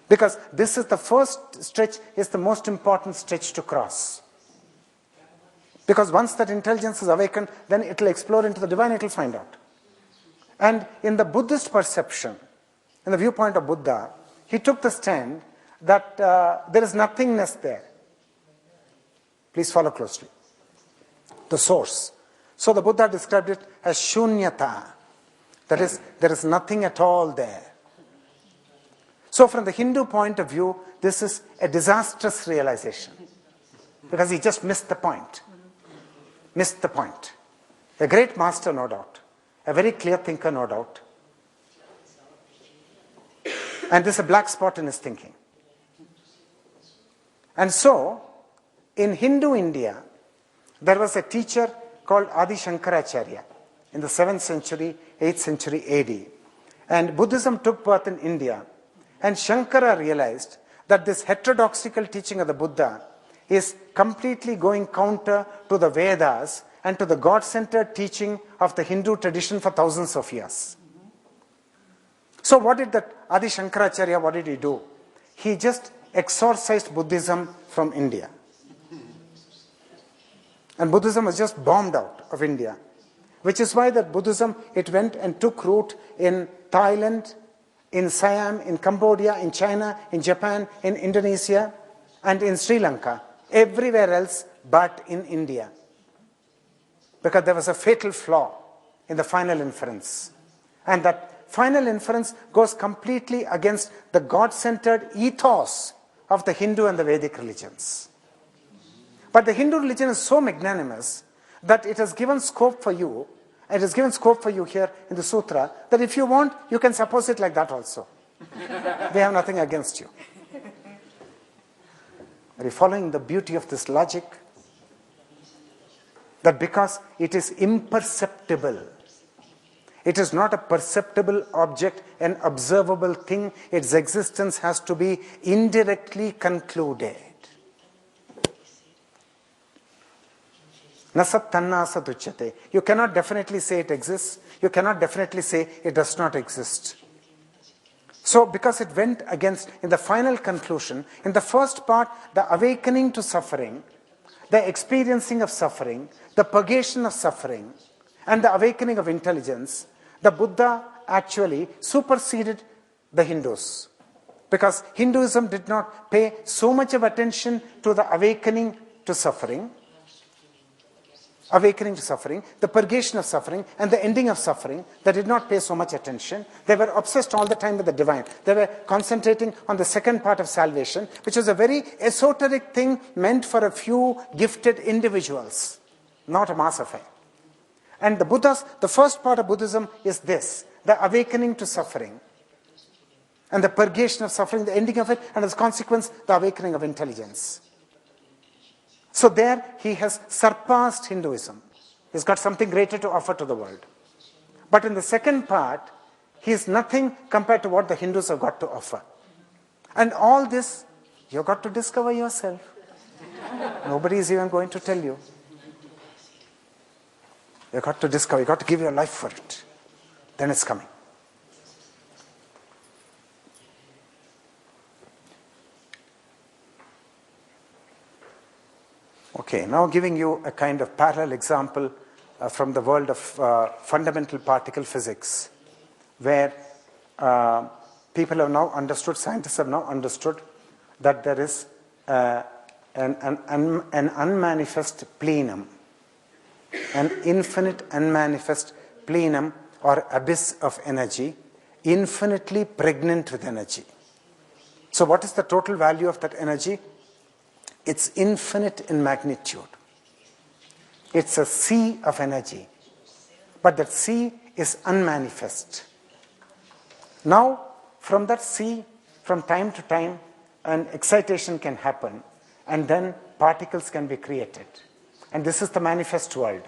Because this is the first stretch, is the most important stretch to cross. Because once that intelligence is awakened, then it will explore into the divine, it will find out. And in the Buddhist perception, in the viewpoint of Buddha, he took the stand that there is nothingness there. Please follow closely. The source. So the Buddha described it as shunyata. That is, there is nothing at all there. So from the Hindu point of view, this is a disastrous realization. Because he just missed the point. Missed the point. A great master, no doubt. A very clear thinker, no doubt. And there's a black spot in his thinking. And so, in Hindu India, there was a teacher called Adi Shankaracharya in the 7th century, 8th century AD. And Buddhism took birth in India. And Shankara realized that this heterodoxical teaching of the Buddha is completely going counter to the Vedas and to the God-centered teaching of the Hindu tradition for thousands of years. So what did that Adi Shankaracharya, what did he do? He just exorcised Buddhism from India. And Buddhism was just bombed out of India. Which is why that Buddhism, it went and took root in Thailand, in Siam, in Cambodia, in China, in Japan, in Indonesia, and in Sri Lanka. Everywhere else but in India. Because there was a fatal flaw in the final inference. And that final inference goes completely against the God-centered ethos of the Hindu and the Vedic religions. But the Hindu religion is so magnanimous that it has given scope for you, it has given scope for you here in the sutra, that if you want, you can suppose it like that also. We have nothing against you. Are you following the beauty of this logic? That because it is imperceptible, it is not a perceptible object, an observable thing, its existence has to be indirectly concluded. Nasat tanna asat uchyate. You cannot definitely say it exists. You cannot definitely say it does not exist. So because it went against, in the final conclusion, in the first part, the awakening to suffering, the experiencing of suffering, the purgation of suffering, and the awakening of intelligence, the Buddha actually superseded the Hindus. Because Hinduism did not pay so much of attention to the awakening to suffering, the purgation of suffering, and the ending of suffering. They did not pay so much attention. They were obsessed all the time with the divine. They were concentrating on the second part of salvation, which was a very esoteric thing meant for a few gifted individuals, not a mass affair. And the first part of Buddhism is this, the awakening to suffering, and the purgation of suffering, the ending of it, and as a consequence, the awakening of intelligence. So there he has surpassed Hinduism. He's got something greater to offer to the world. But in the second part, he is nothing compared to what the Hindus have got to offer. And all this, you've got to discover yourself. Nobody is even going to tell you. You've got to discover, you've got to give your life for it. Then it's coming. Okay, now giving you a kind of parallel example from the world of fundamental particle physics, where people have now understood, scientists have now understood that there is an unmanifest plenum, an infinite unmanifest plenum or abyss of energy, infinitely pregnant with energy. So what is the total value of that energy? It's infinite in magnitude. It's a sea of energy. But that sea is unmanifest. Now, from that sea, from time to time, an excitation can happen, and then particles can be created. And this is the manifest world.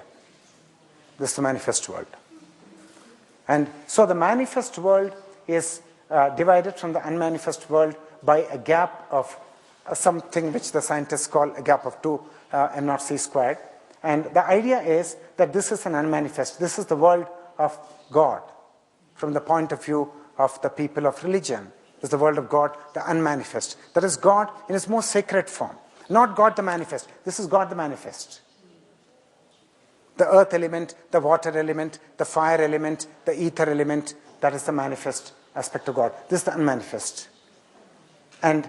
This is the manifest world. And so the manifest world is divided from the unmanifest world by a gap of something which the scientists call a gap of 2 m0 c squared. And the idea is that this is an unmanifest. This is the world of God from the point of view of the people of religion. There's the world of God, the unmanifest. That is God in its most sacred form. Not God the manifest. This is God the manifest. The earth element, the water element, the fire element, the ether element, that is the manifest aspect of God. This is the unmanifest. And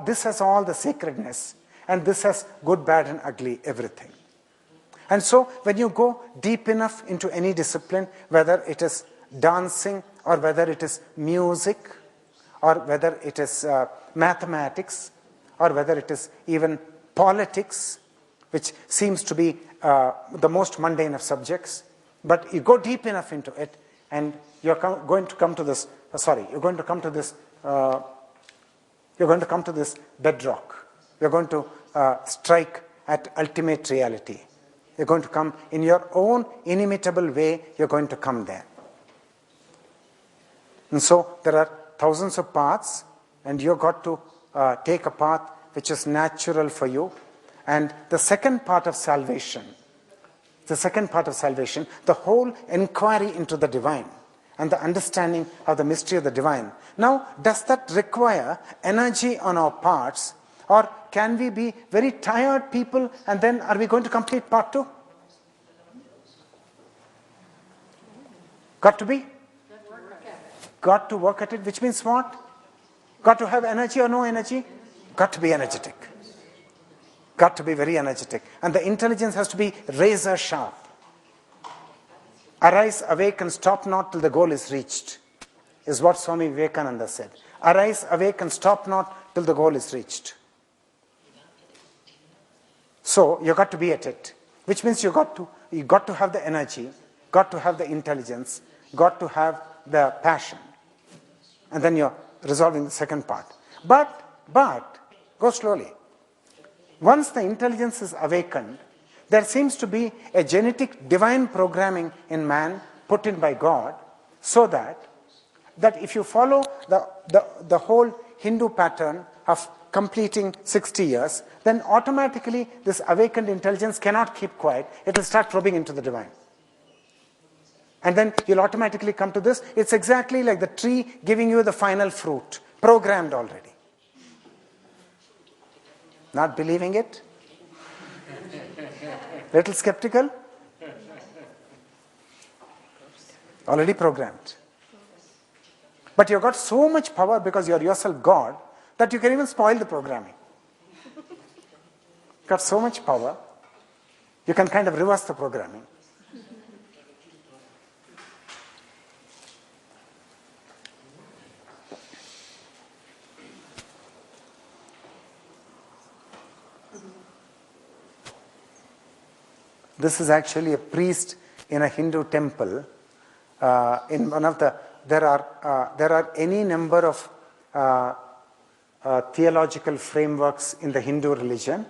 this has all the sacredness. And this has good, bad, and ugly, everything. And so when you go deep enough into any discipline, whether it is dancing or whether it is music or whether it is mathematics or whether it is even politics, which seems to be the most mundane of subjects, but you go deep enough into it and you're going to come to this, you're going to come to this bedrock. You're going to strike at ultimate reality. You're going to come in your own inimitable way, you're going to come there. And so there are thousands of paths, and you've got to take a path which is natural for you. And the second part of salvation, the whole inquiry into the divine and the understanding of the mystery of the divine. Now, does that require energy on our parts, or can we be very tired people and then are we going to complete part 2? Got to be? Got to work at it, which means what? Got to have energy or no energy? Got to be energetic. Got to be very energetic. And the intelligence has to be razor sharp. Arise, awake, and stop not till the goal is reached, is what Swami Vivekananda said. Arise, awake, and stop not till the goal is reached. So you got to be at it, which means you got to have the energy, got to have the intelligence, got to have the passion. And then you're resolving the second part. But go slowly. Once the intelligence is awakened, there seems to be a genetic divine programming in man put in by God, so that if you follow the whole Hindu pattern of completing 60 years, then automatically this awakened intelligence cannot keep quiet. It will start probing into the divine. And then you'll automatically come to this. It's exactly like the tree giving you the final fruit, programmed already. Not believing it? Little skeptical? Already programmed. But you've got so much power because you're yourself God that you can even spoil the programming. You've got so much power, you can kind of reverse the programming. This is actually a priest in a Hindu temple. In one of there are any number of theological frameworks in the Hindu religion.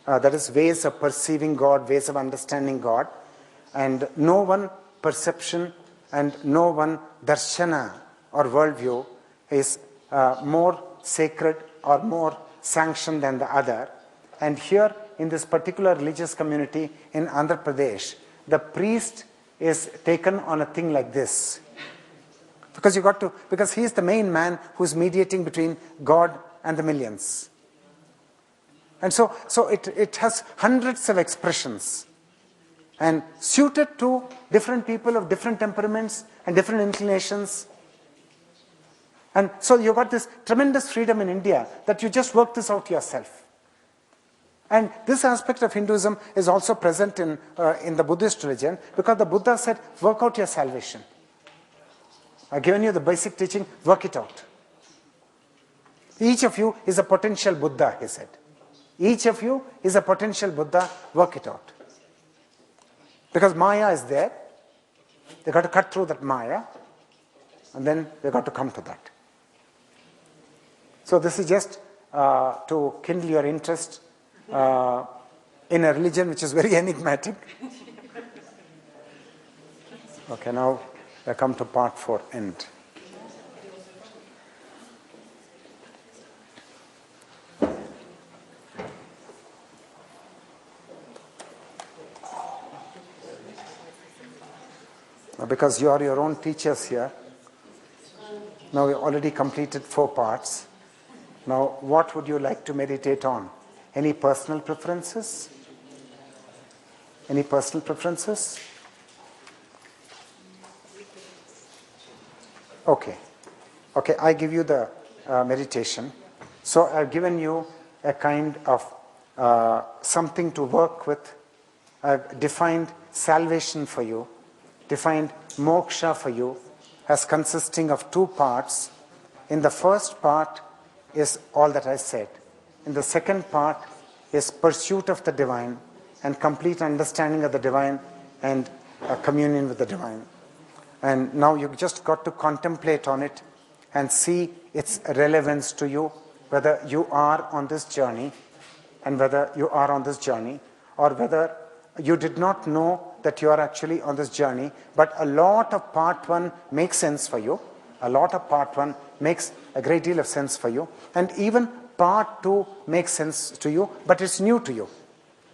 That is ways of perceiving God, ways of understanding God, and no one perception and no one darshana or worldview is more sacred or more sanctioned than the other. And here, in this particular religious community in Andhra Pradesh, the priest is taken on a thing like this. Because he is the main man who's mediating between God and the millions. And so it has hundreds of expressions and suited to different people of different temperaments and different inclinations. And so you've got this tremendous freedom in India that you just work this out yourself. And this aspect of Hinduism is also present in the Buddhist religion, because the Buddha said, work out your salvation. I've given you the basic teaching, work it out. Each of you is a potential Buddha, he said. Each of you is a potential Buddha, work it out. Because Maya is there, they've got to cut through that Maya, and then they've got to come to that. So this is just to kindle your interest in a religion which is very enigmatic. Okay, now I come to part 4, end. Because you are your own teachers here, Now we already completed 4 parts. Now what would you like to meditate on? Any personal preferences? Any personal preferences? Okay. Okay, I give you the meditation. So I've given you a kind of something to work with. I've defined salvation for you, defined moksha for you as consisting of 2 parts. In the first part is all that I said. In the second part is pursuit of the divine and complete understanding of the divine and communion with the divine. And now you just got to contemplate on it and see its relevance to you, whether you are on this journey and whether you are on this journey, or whether you did not know that you are actually on this journey, but a lot of part 1 makes sense for you. A lot of part 1 makes a great deal of sense for you. And even part 2 makes sense to you, but it's new to you.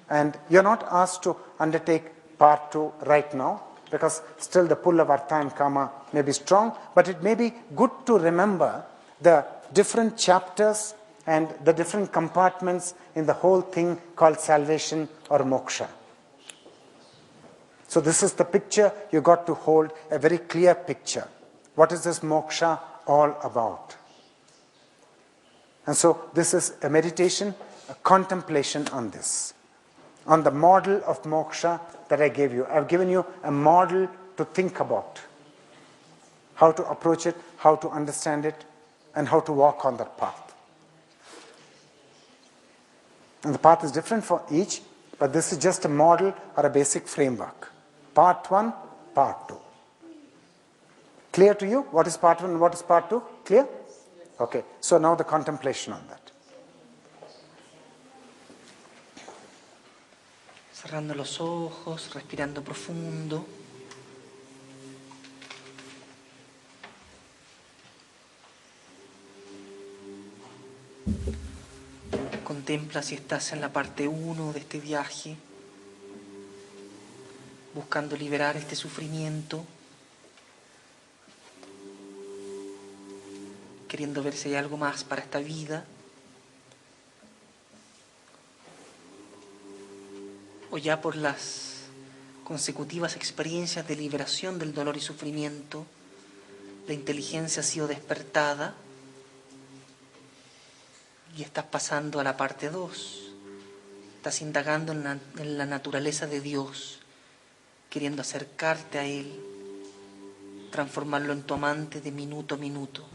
And you're not asked to undertake part 2 right now, because still the pull of Artha and Kama may be strong, but it may be good to remember the different chapters and the different compartments in the whole thing called salvation or moksha. So this is the picture you got to hold, a very clear picture. What is this moksha all about? And so this is a meditation, a contemplation on this, on the model of moksha that I gave you. I've given you a model to think about, how to approach it, how to understand it, and how to walk on that path. And the path is different for each, but this is just a model or a basic framework. Part 1, part 2. Clear to you? What is part 1 and what is part 2? Clear? Okay. So now the contemplation on that. Cerrando los ojos, respirando profundo. Contempla si estás en la parte 1 de este viaje, buscando liberar este sufrimiento, queriendo ver si hay algo más para esta vida, o ya por las consecutivas experiencias de liberación del dolor y sufrimiento, la inteligencia ha sido despertada y estás pasando a la parte 2. Estás indagando en la naturaleza de Dios, queriendo acercarte a Él, transformarlo en tu amante de minuto a minuto.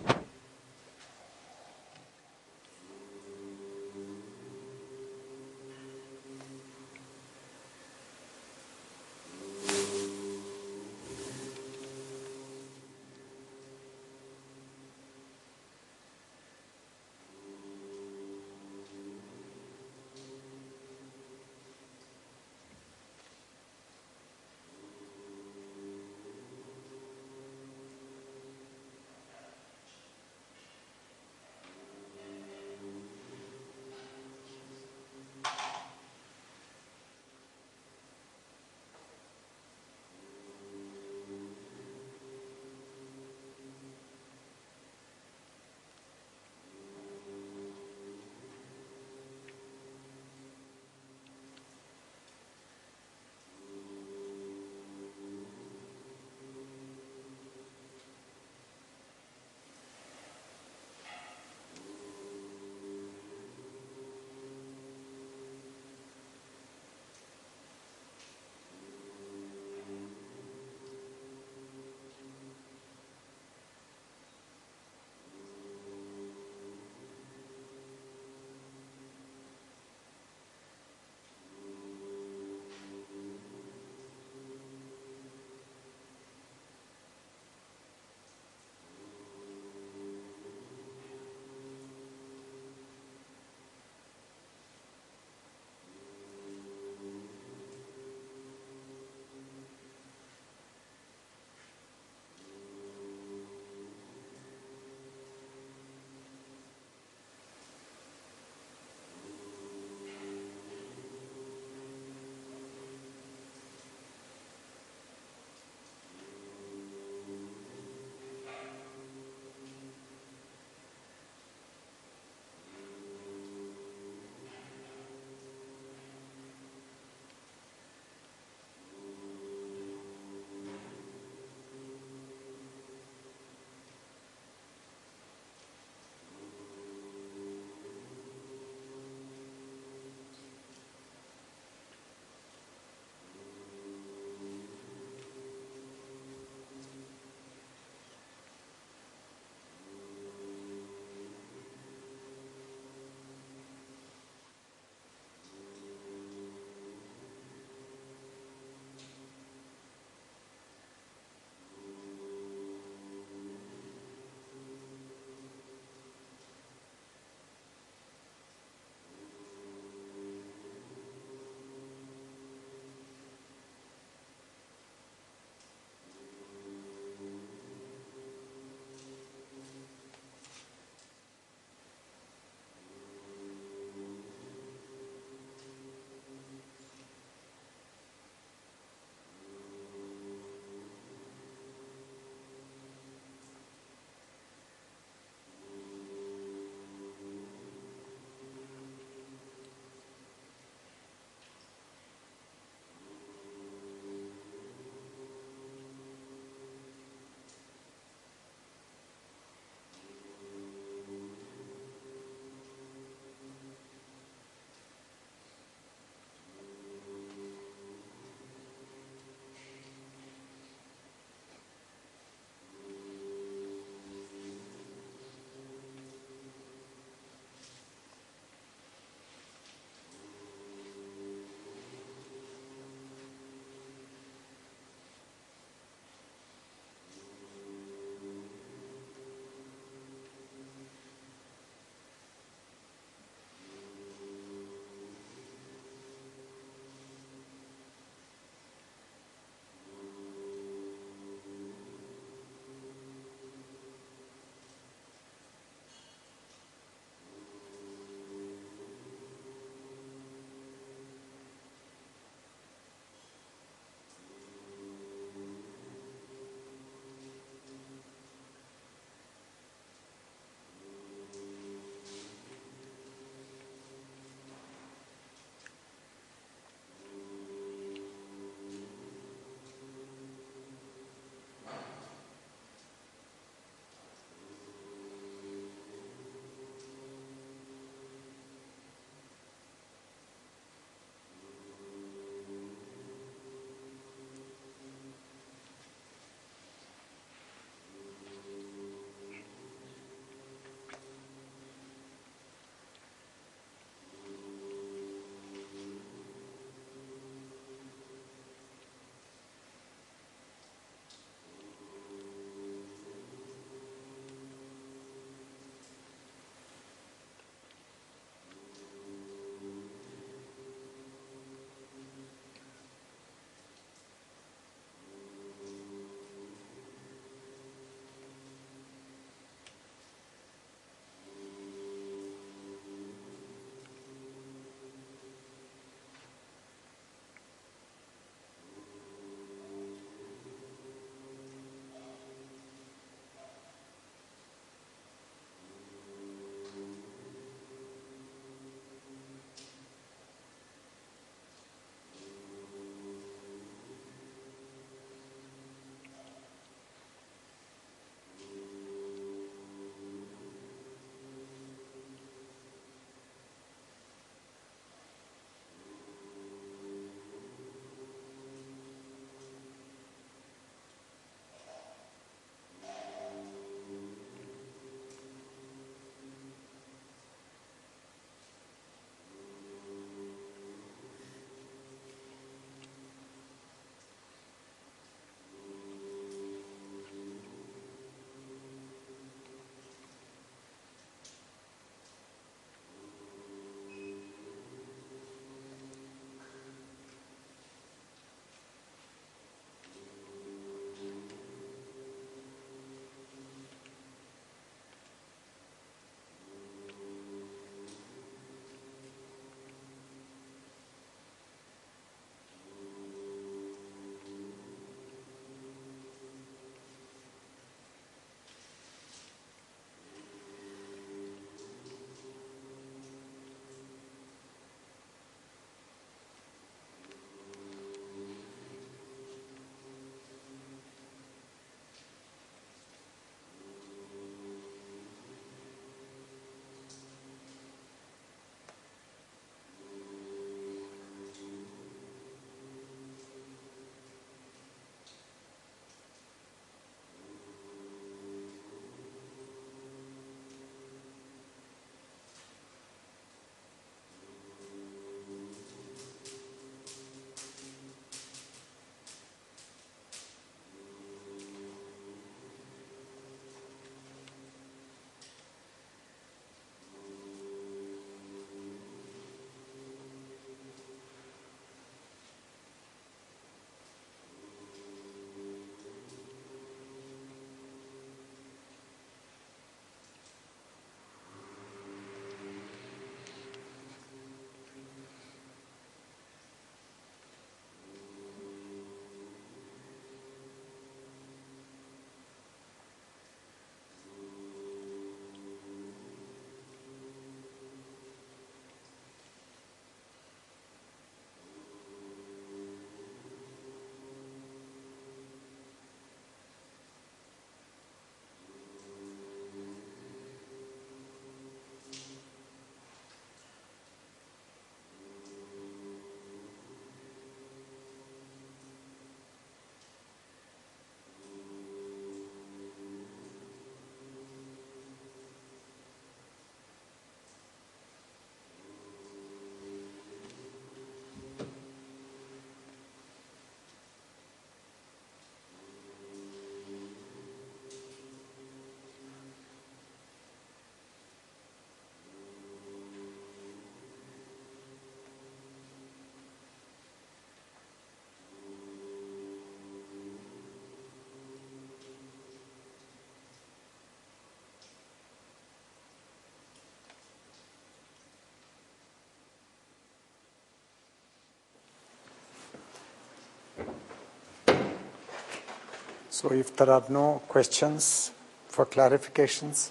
So if there are no questions for clarifications,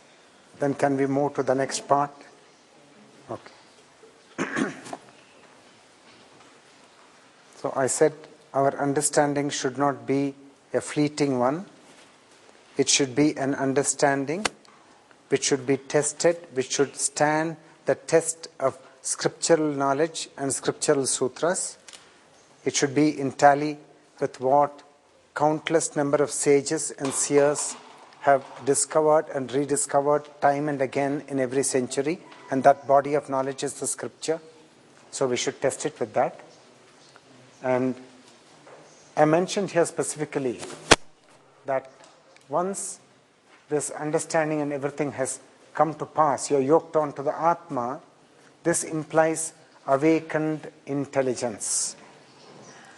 then can we move to the next part? Okay. So I said our understanding should not be a fleeting one. It should be an understanding which should be tested, which should stand the test of scriptural knowledge and scriptural sutras. It should be in tally with what countless number of sages and seers have discovered and rediscovered time and again in every century, and that body of knowledge is the scripture. So we should test it with that. And I mentioned here specifically that once this understanding and everything has come to pass, you're yoked on to the Atma, this implies awakened intelligence.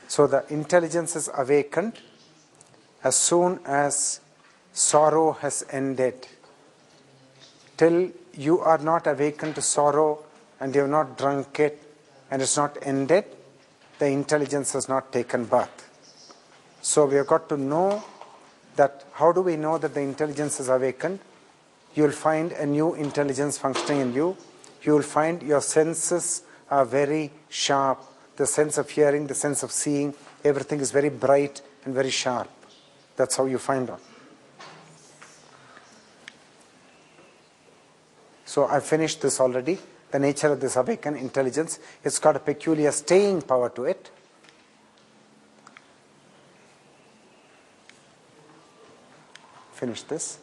So the intelligence is awakened as soon as sorrow has ended. Till you are not awakened to sorrow and you have not drunk it and it's not ended, the intelligence has not taken birth. So we have got to know that. How do we know that the intelligence is awakened? You will find a new intelligence functioning in you. You will find your senses are very sharp. The sense of hearing, the sense of seeing, everything is very bright and very sharp. That's how you find out. So I finished this already. The nature of this awakened intelligence, it's got a peculiar staying power to it. Finish this.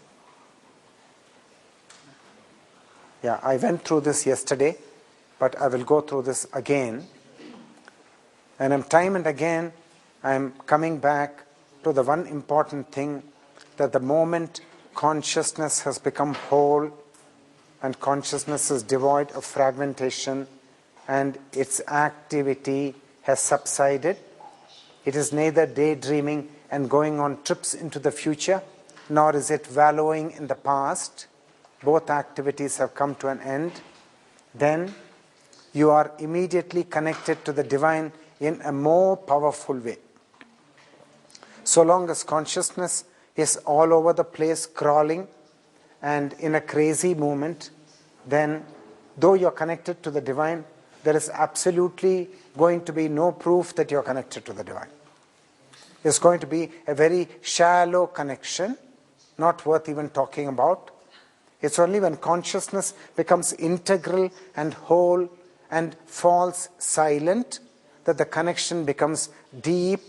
Yeah, I went through this yesterday, but I will go through this again. And time and again, I'm coming back to the one important thing, that the moment consciousness has become whole and consciousness is devoid of fragmentation and its activity has subsided, it is neither daydreaming and going on trips into the future, nor is it wallowing in the past. Both activities have come to an end. Then you are immediately connected to the divine in a more powerful way. So long as consciousness is all over the place, crawling and in a crazy movement, then though you're connected to the divine, there is absolutely going to be no proof that you're connected to the divine. It's going to be a very shallow connection, not worth even talking about. It's only when consciousness becomes integral and whole and falls silent that the connection becomes deep